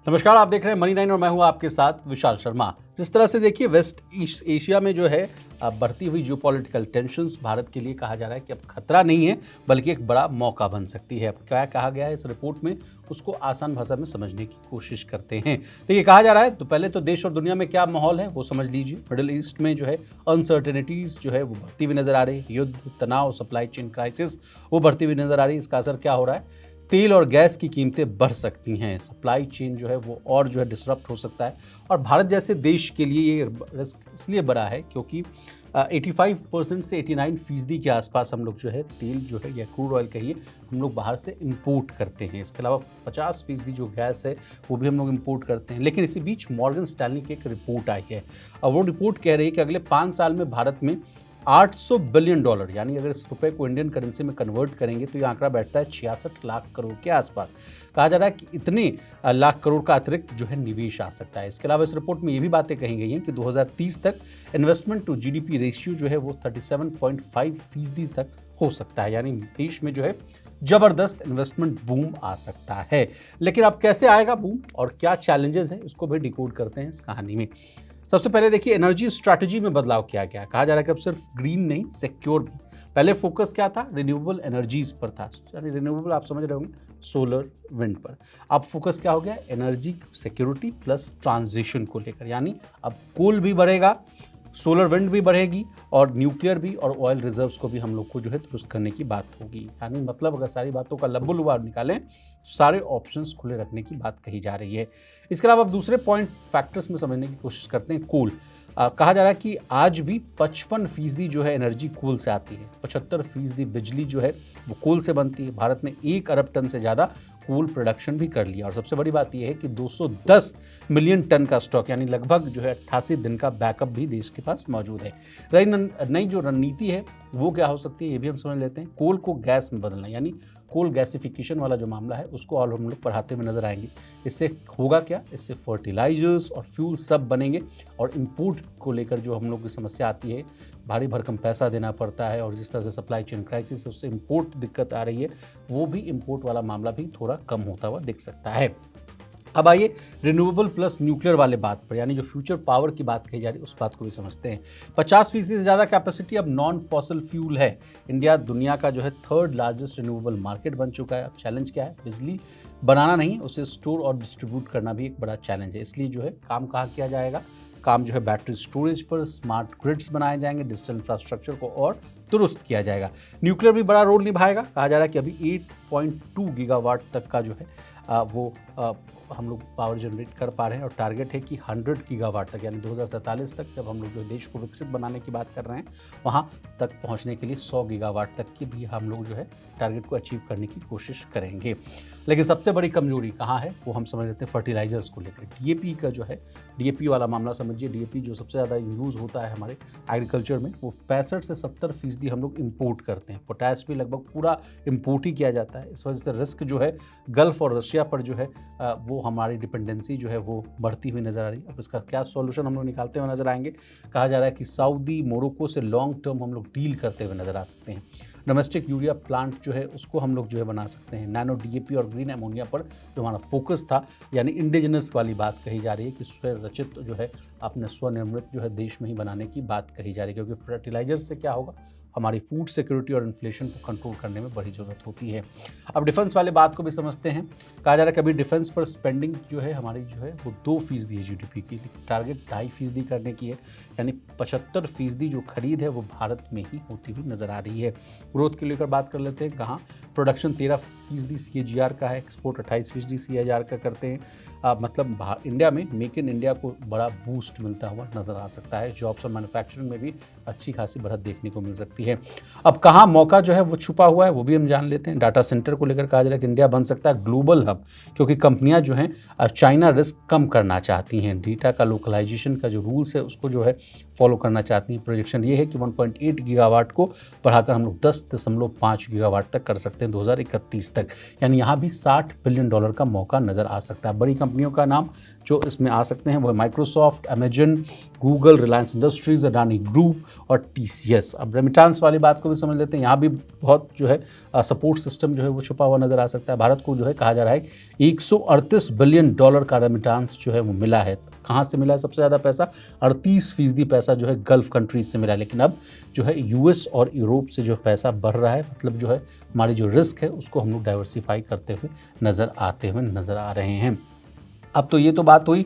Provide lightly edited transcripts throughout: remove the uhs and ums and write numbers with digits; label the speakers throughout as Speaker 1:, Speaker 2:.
Speaker 1: नमस्कार, आप देख रहे हैं मनी 9 और मैं हूं आपके साथ विशाल शर्मा। जिस तरह से देखिए वेस्ट ईस्ट एशिया में जो है बढ़ती हुई जियोपॉलिटिकल टेंशंस भारत के लिए कहा जा रहा है कि अब खतरा नहीं है बल्कि एक बड़ा मौका बन सकती है। अब क्या कहा गया है इस रिपोर्ट में, उसको आसान भाषा में समझने की कोशिश करते हैं। देखिए कहा जा रहा है तो पहले तो देश और दुनिया में क्या माहौल है वो समझ लीजिए। मिडिल ईस्ट में जो है अनसर्टेनिटीज जो है वो बढ़ती हुई नजर आ रही है। युद्ध, तनाव, सप्लाई चेन क्राइसिस वो बढ़ती हुई नजर आ रही है। इसका असर क्या हो रहा है? तेल और गैस की कीमतें बढ़ सकती हैं, सप्लाई चेन जो है वो और जो है डिसरप्ट हो सकता है। और भारत जैसे देश के लिए ये रिस्क इसलिए बड़ा है क्योंकि 85% से 89% के आसपास हम लोग जो है तेल जो है या क्रूड ऑयल कहिए हम लोग बाहर से इंपोर्ट करते हैं। इसके अलावा 50% जो गैस है वो भी हम लोग इंपोर्ट करते हैं। लेकिन इसी बीच मॉर्गन स्टैनली की एक रिपोर्ट आई है और वो रिपोर्ट कह रही है कि अगले 5 साल में भारत में $800 बिलियन, यानी अगर इस रुपए को इंडियन करेंसी में कन्वर्ट करेंगे तो ये आंकड़ा बैठता है 66 लाख करोड़ के आसपास। कहा जा रहा है कि इतने लाख करोड़ का अतिरिक्त जो है निवेश आ सकता है। इसके अलावा इस रिपोर्ट में ये भी बातें कही गई हैं कि 2030 तक इन्वेस्टमेंट टू जीडीपी रेशियो जो है वो 37.5% तक हो सकता है, यानी देश में जो है जबरदस्त इन्वेस्टमेंट बूम आ सकता है। लेकिन अब कैसे आएगा बूम और क्या चैलेंजेस हैं उसको भी डिकोड करते हैं इस कहानी में। सबसे पहले देखिए एनर्जी स्ट्रैटेजी में बदलाव किया गया। कहा जा रहा है कि अब सिर्फ ग्रीन नहीं, सिक्योर भी। पहले फोकस क्या था? रिन्यूएबल एनर्जीज पर था, यानी रिन्यूएबल आप समझ रहे होंगे, सोलर, विंड पर। अब फोकस क्या हो गया? एनर्जी सिक्योरिटी प्लस ट्रांजिशन को लेकर, यानी अब कोल भी बढ़ेगा, सोलर विंड भी बढ़ेगी और न्यूक्लियर भी और ऑयल रिजर्व्स को भी हम लोग को जो है दुरुस्त करने की बात होगी। यानी मतलब अगर सारी बातों का लब्बो लुबाब निकालें तो सारे ऑप्शंस खुले रखने की बात कही जा रही है। इसके अलावा अब दूसरे पॉइंट फैक्टर्स में समझने की कोशिश करते हैं। कोल, कहा जा रहा है कि आज भी 55% जो है एनर्जी कोल से आती है, 75% बिजली जो है वो कोल से बनती है। भारत ने 1 अरब टन से ज़्यादा कोल प्रोडक्शन भी कर लिया और सबसे बड़ी बात यह है कि 210 मिलियन टन का स्टॉक, यानी लगभग जो है 88 दिन का बैकअप भी देश के पास मौजूद है। नई जो रणनीति है वो क्या हो सकती है ये भी हम समझ लेते हैं। कोल को गैस में बदलना, यानी कोल गैसिफिकेशन वाला जो मामला है उसको और हम लोग पढ़ाते हुए नजर आएंगे। इससे होगा क्या? इससे फर्टिलाइजर्स और फ्यूल सब बनेंगे और इंपोर्ट को लेकर जो हम लोग की समस्या आती है, भारी भरकम पैसा देना पड़ता है और जिस तरह से सप्लाई चेन क्राइसिस है उससे इंपोर्ट दिक्कत आ रही है, वो भी इंपोर्ट वाला मामला भी थोड़ा कम होता हुआ दिख सकता है। अब आइए रिन्यूएबल प्लस न्यूक्लियर वाले बात पर, यानी जो फ्यूचर पावर की बात कही जा रही है उस बात को भी समझते हैं। 50% से ज़्यादा कैपेसिटी अब नॉन फॉसिल फ्यूल है। इंडिया दुनिया का जो है 3rd लार्जेस्ट रिन्यूएबल मार्केट बन चुका है। अब चैलेंज क्या है? बिजली बनाना नहीं, उसे स्टोर और डिस्ट्रीब्यूट करना भी एक बड़ा चैलेंज है। इसलिए जो है काम कहाँ किया जाएगा? काम जो है बैटरी स्टोरेज पर, स्मार्ट ग्रिड्स बनाए जाएंगे, डिजिटल इंफ्रास्ट्रक्चर को और दुरुस्त किया जाएगा। न्यूक्लियर भी बड़ा रोल निभाएगा। कहा जा रहा है कि अभी 8.2 गीगावाट तक का जो है वो हम लोग पावर जनरेट कर पा रहे हैं और टारगेट है कि 100 गीगावाट तक, यानी 2047 तक जब हम लोग जो देश को विकसित बनाने की बात कर रहे हैं वहाँ तक पहुँचने के लिए 100 गीगावाट तक की भी हम लोग जो है टारगेट को अचीव करने की कोशिश करेंगे। लेकिन सबसे बड़ी कमजोरी कहाँ है वो हम समझ लेते हैं फर्टिलाइजर्स को लेकर। डीएपी का जो है, डीएपी वाला मामला समझिए। डीएपी जो सबसे ज़्यादा यूज़ होता है हमारे एग्रीकल्चर में, वो 65 से 70% हम लोग इम्पोर्ट करते हैं। पोटैश भी लगभग पूरा इम्पोर्ट ही किया जाता है। इस वजह से रिस्क जो है गल्फ और रशिया पर जो है वो हमारी डिपेंडेंसी जो है वो बढ़ती हुई नज़र आ रही है। अब इसका क्या सॉल्यूशन हम लोग निकालते हुए नजर आएंगे? कहा जा रहा है कि सऊदी, मोरक्को से लॉन्ग टर्म हम लोग डील करते हुए नजर आ सकते हैं। डोमेस्टिक यूरिया प्लांट जो है उसको हम लोग जो है बना सकते हैं। नैनो डीएपी और ग्रीन अमोनिया पर जो हमारा फोकस था, यानी इंडिजिनस वाली बात कही जा रही है कि स्वरचित जो है अपने स्वनिर्मित जो है देश में ही बनाने की बात कही जा रही है, क्योंकि फर्टिलाइजर से क्या होगा? हमारी फूड सिक्योरिटी और इन्फ्लेशन को कंट्रोल करने में बड़ी ज़रूरत होती है। अब डिफेंस वाले बात को भी समझते हैं। कहा जा रहा है कि अभी डिफेंस पर स्पेंडिंग जो है हमारी जो है वो 2% है जीडीपी की, टारगेट 2.5% करने की है, यानी 75% जो खरीद है वो भारत में ही होती हुई नजर आ रही है। ग्रोथ के लेकर बात कर लेते हैं। कहाँ? प्रोडक्शन 13% CAGR का है, एक्सपोर्ट 28% CAGR का करते हैं। मतलब इंडिया में मेक इन इंडिया को बड़ा बूस्ट मिलता हुआ नजर आ सकता है। जॉब्स और मैन्युफैक्चरिंग में भी अच्छी खासी बढ़त देखने को मिल सकती है। अब कहाँ मौका जो है वो छुपा हुआ है वो भी हम जान लेते हैं। डाटा सेंटर को लेकर कहा जा रहा है कि इंडिया बन सकता है ग्लोबल हब, क्योंकि कंपनियां जो हैं चाइना रिस्क कम करना चाहती हैं। डेटा का लोकलाइजेशन का जो रूल्स है उसको जो है फॉलो करना चाहती हैं। प्रोजेक्शन ये है कि 1.8 गीगावाट को बढ़ाकर हम लोग 10.5 गीगावाट तक कर सकते हैं हैं 2031 तक, यानी यहाँ भी $60 बिलियन का मौका नज़र आ सकता है। बड़ी कंपनियों का नाम जो इसमें आ सकते हैं वो है Microsoft, Amazon, Google, Reliance industries, Adani group और TCS। अब रेमिटेंस वाली बात को भी समझ लेते हैं, यहाँ भी बहुत जो है सपोर्ट सिस्टम जो है वो छुपा हुआ नज़र आ सकता है। भारत को जो है कहा जा रहा है $138 बिलियन का रेमिटेंस जो है वो मिला है। कहाँ से मिला है सबसे ज़्यादा पैसा? 38% पैसा जो है गल्फ कंट्रीज से मिला है, लेकिन अब जो है US और यूरोप से जो पैसा बढ़ रहा है, मतलब जो है हमारी जो रिस्क है उसको हम लोग डाइवर्सिफाई करते हुए नज़र आ रहे हैं। अब तो ये तो बात हुई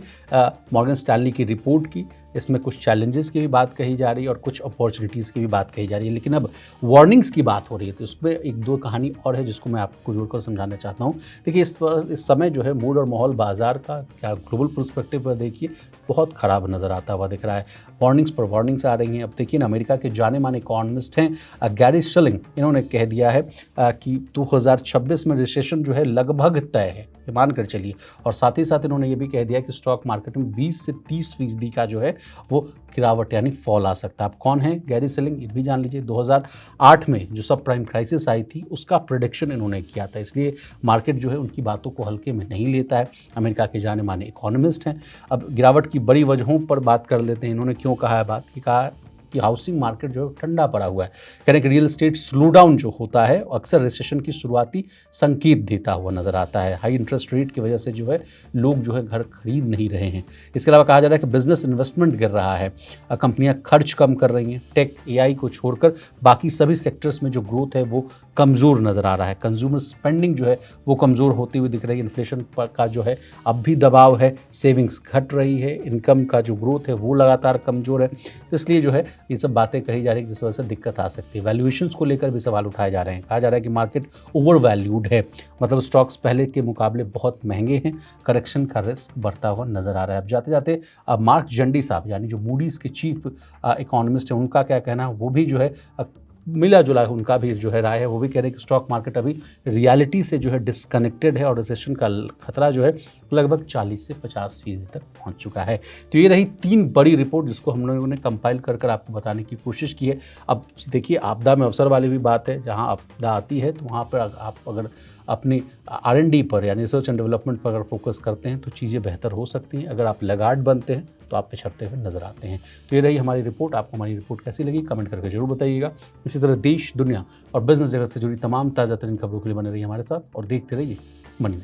Speaker 1: मॉर्गन स्टैनली की रिपोर्ट की, इसमें कुछ चैलेंजेस की भी बात कही जा रही है और कुछ अपॉर्चुनिटीज़ की भी बात कही जा रही है, लेकिन अब वार्निंग्स की बात हो रही है, तो उसमें एक दो कहानी और है जिसको मैं आपको जोड़कर समझाना चाहता हूँ। देखिए इस समय जो है मूड और माहौल बाजार का क्या ग्लोबल पर्सपेक्टिव पर देखिए बहुत ख़राब नज़र आता हुआ दिख रहा है। वार्निंग्स पर वार्निंग्स आ रही हैं। अब देखिए ना, अमेरिका के जाने माने इकोनॉमिस्ट हैं गैरी शिलिंग, इन्होंने कह दिया है कि 2026 में रिसेशन जो है लगभग तय है, ये मान कर चलिए। और साथ ही साथ इन्होंने ये भी कह दिया कि स्टॉक मार्केट में 20 से 30% का जो है वो गिरावट यानी फॉल आ सकता है। आप कौन है गैरी शिलिंग, ये भी जान लीजिए। 2008 में जो सब प्राइम क्राइसिस आई थी उसका प्रेडिक्शन इन्होंने किया था, इसलिए मार्केट जो है उनकी बातों को हल्के में नहीं लेता है। अमेरिका के जाने माने इकोनॉमिस्ट हैं। अब गिरावट की बड़ी वजहों पर बात कर लेते हैं। इन्होंने क्यों कहा है बात कि हाउसिंग मार्केट जो है ठंडा पड़ा हुआ है, कह रहे हैं कि रियल एस्टेट स्लो डाउन जो होता है अक्सर रिसेशन की शुरुआती संकेत देता हुआ नजर आता है। हाई इंटरेस्ट रेट की वजह से जो है लोग जो है घर खरीद नहीं रहे हैं। इसके अलावा कहा जा रहा है कि बिजनेस इन्वेस्टमेंट गिर रहा है, कंपनियां खर्च कम कर रही हैं। टेक, AI को छोड़कर बाकी सभी सेक्टर्स में जो ग्रोथ है वो कमज़ोर नज़र आ रहा है। कंज्यूमर स्पेंडिंग जो है वो कमज़ोर होती हुई दिख रही है। इन्फ्लेशन पर का जो है अब भी दबाव है, सेविंग्स घट रही है, इनकम का जो ग्रोथ है वो लगातार कमज़ोर है। तो इसलिए जो है ये सब बातें कही जा रही है जिस वजह से दिक्कत आ सकती है। वैल्यूएशंस को लेकर भी सवाल उठाए जा रहे हैं। कहा जा रहा है कि मार्केट ओवर वैल्यूड है, मतलब स्टॉक्स पहले के मुकाबले बहुत महंगे हैं, करेक्शन का रिस्क बढ़ता हुआ नजर आ रहा है। अब जाते जाते अब मार्क जंडी साहब यानी जो मूडीज़ के चीफ इकोनॉमिस्ट हैं, उनका क्या कहना है, वो भी जो है मिला जुला उनका भी जो है राय है। वो भी कह रहे हैं कि स्टॉक मार्केट अभी रियलिटी से जो है डिस्कनेक्टेड है और रिसेशन का खतरा जो है लगभग 40 से 50% तक पहुंच चुका है। तो ये रही 3 बड़ी रिपोर्ट जिसको हम लोगों ने कंपाइल कर आपको बताने की कोशिश की है। अब देखिए आपदा में अवसर वाली भी बात है, जहाँ आपदा आती है तो वहाँ पर आप अगर अपनी R&D पर यानी रिसर्च एंड डेवलपमेंट पर अगर फोकस करते हैं तो चीज़ें बेहतर हो सकती हैं। अगर आप लगार्ड बनते हैं तो आप पिछड़ते हुए नजर आते हैं। तो ये रही हमारी रिपोर्ट। आपको हमारी रिपोर्ट कैसी लगी कमेंट करके जरूर बताइएगा। इसी तरह देश, दुनिया और बिजनेस जगत से जुड़ी तमाम ताज़ा तरीन खबरों के लिए बने रहिए हमारे साथ और देखते रहिए मनी।